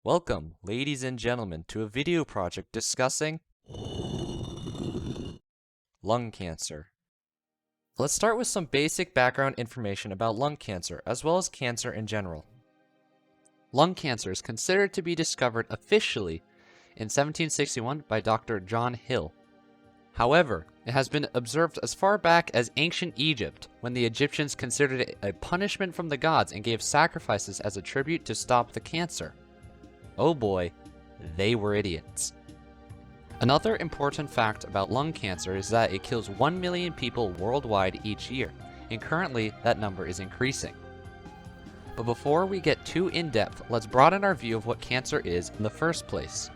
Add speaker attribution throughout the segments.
Speaker 1: Welcome, ladies and gentlemen, to a video project discussing lung cancer. Let's start with some basic background information about lung cancer, as well as cancer in general. Lung cancer is considered to be discovered officially in 1761 by Dr. John Hill. However, it has been observed as far back as ancient Egypt, when the Egyptians considered it a punishment from the gods and gave sacrifices as a tribute to stop the cancer. Oh boy, they were idiots. Another important fact about lung cancer is that it kills 1 million people worldwide each year, and currently that number is increasing. But before we get too in-depth, let's broaden our view of what cancer is in the first place.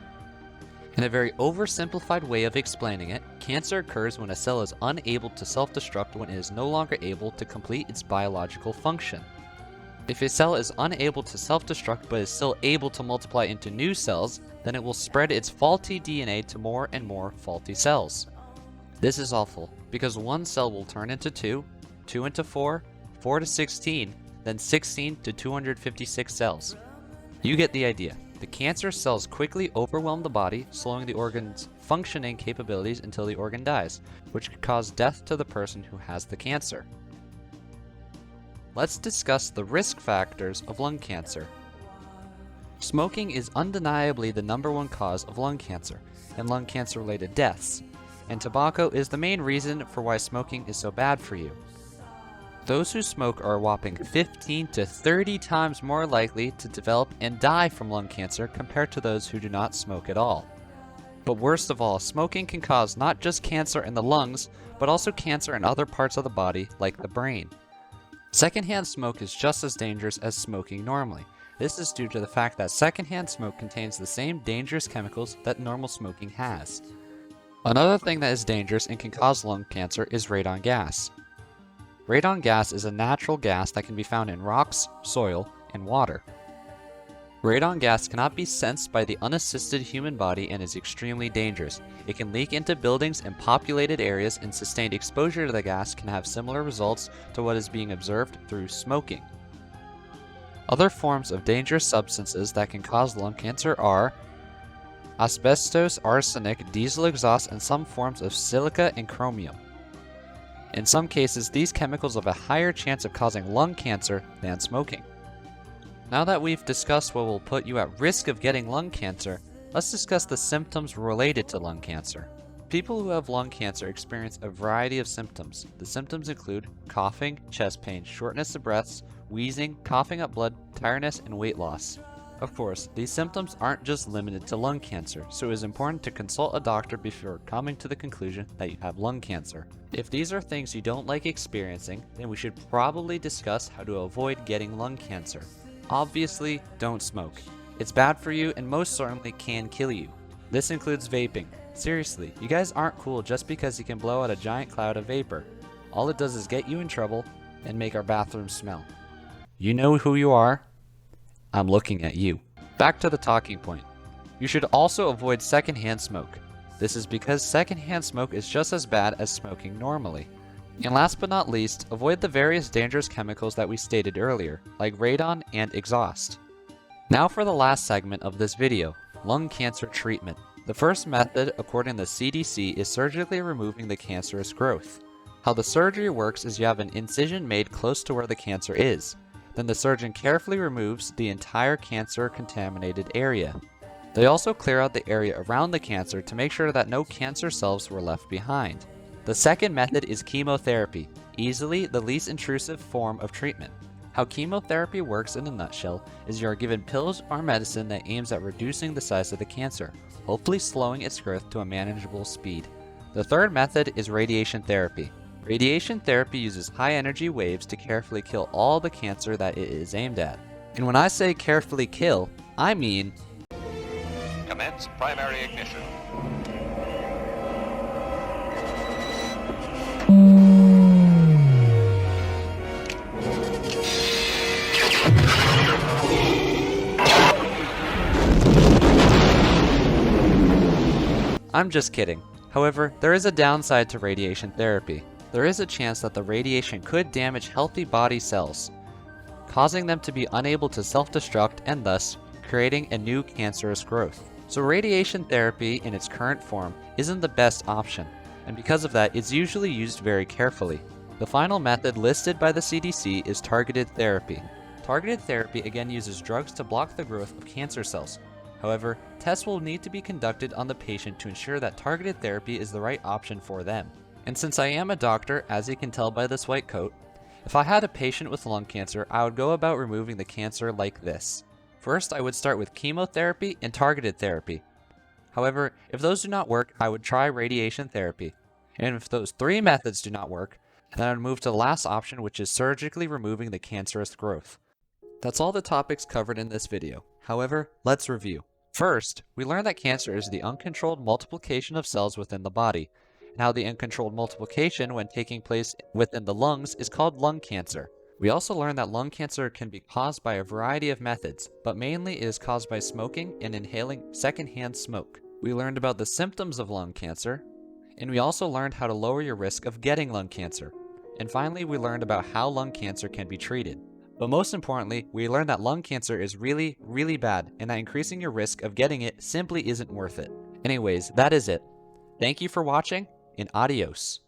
Speaker 1: In a very oversimplified way of explaining it, cancer occurs when a cell is unable to self-destruct when it is no longer able to complete its biological function. If a cell is unable to self-destruct but is still able to multiply into new cells, then it will spread its faulty DNA to more and more faulty cells. This is awful, because one cell will turn into 2, 2 into 4, 4 to 16, then 16 to 256 cells. You get the idea. The cancer cells quickly overwhelm the body, slowing the organ's functioning capabilities until the organ dies, which could cause death to the person who has the cancer. Let's discuss the risk factors of lung cancer. Smoking is undeniably the #1 cause of lung cancer and lung cancer-related deaths, and tobacco is the main reason for why smoking is so bad for you. Those who smoke are a whopping 15 to 30 times more likely to develop and die from lung cancer compared to those who do not smoke at all. But worst of all, smoking can cause not just cancer in the lungs, but also cancer in other parts of the body, like the brain. Secondhand smoke is just as dangerous as smoking normally. This is due to the fact that secondhand smoke contains the same dangerous chemicals that normal smoking has. Another thing that is dangerous and can cause lung cancer is radon gas. Radon gas is a natural gas that can be found in rocks, soil, and water. Radon gas cannot be sensed by the unassisted human body and is extremely dangerous. It can leak into buildings and populated areas, and sustained exposure to the gas can have similar results to what is being observed through smoking. Other forms of dangerous substances that can cause lung cancer are asbestos, arsenic, diesel exhaust, and some forms of silica and chromium. In some cases, these chemicals have a higher chance of causing lung cancer than smoking. Now that we've discussed what will put you at risk of getting lung cancer, let's discuss the symptoms related to lung cancer. People who have lung cancer experience a variety of symptoms. The symptoms include coughing, chest pain, shortness of breath, wheezing, coughing up blood, tiredness, and weight loss. Of course, these symptoms aren't just limited to lung cancer, so it is important to consult a doctor before coming to the conclusion that you have lung cancer. If these are things you don't like experiencing, then we should probably discuss how to avoid getting lung cancer. Obviously, don't smoke. It's bad for you and most certainly can kill you. This includes vaping. Seriously, you guys aren't cool just because you can blow out a giant cloud of vapor. All it does is get you in trouble and make our bathrooms smell. You know who you are? I'm looking at you. Back to the talking point. You should also avoid secondhand smoke. This is because secondhand smoke is just as bad as smoking normally. And last but not least, avoid the various dangerous chemicals that we stated earlier, like radon and exhaust. Now for the last segment of this video, lung cancer treatment. The first method, according to the CDC, is surgically removing the cancerous growth. How the surgery works is you have an incision made close to where the cancer is. Then the surgeon carefully removes the entire cancer-contaminated area. They also clear out the area around the cancer to make sure that no cancer cells were left behind. The second method is chemotherapy, easily the least intrusive form of treatment. How chemotherapy works in a nutshell is you are given pills or medicine that aims at reducing the size of the cancer, hopefully slowing its growth to a manageable speed. The third method is radiation therapy. Radiation therapy uses high-energy waves to carefully kill all the cancer that it is aimed at. And when I say carefully kill, I mean
Speaker 2: commence primary ignition.
Speaker 1: I'm just kidding. However, there is a downside to radiation therapy. There is a chance that the radiation could damage healthy body cells, causing them to be unable to self-destruct and thus creating a new cancerous growth. So radiation therapy in its current form isn't the best option, and because of that, it's usually used very carefully. The final method listed by the CDC is targeted therapy. Targeted therapy again uses drugs to block the growth of cancer cells. However, tests will need to be conducted on the patient to ensure that targeted therapy is the right option for them. And since I am a doctor, as you can tell by this white coat, if I had a patient with lung cancer, I would go about removing the cancer like this. First, I would start with chemotherapy and targeted therapy. However, if those do not work, I would try radiation therapy. And if those three methods do not work, then I would move to the last option, which is surgically removing the cancerous growth. That's all the topics covered in this video. However, let's review. First, we learned that cancer is the uncontrolled multiplication of cells within the body, and how the uncontrolled multiplication when taking place within the lungs is called lung cancer. We also learned that lung cancer can be caused by a variety of methods, but mainly it is caused by smoking and inhaling secondhand smoke. We learned about the symptoms of lung cancer, and we also learned how to lower your risk of getting lung cancer. And finally, we learned about how lung cancer can be treated. But most importantly, we learned that lung cancer is really, really bad, and that increasing your risk of getting it simply isn't worth it. Anyways, that is it. Thank you for watching, and adios.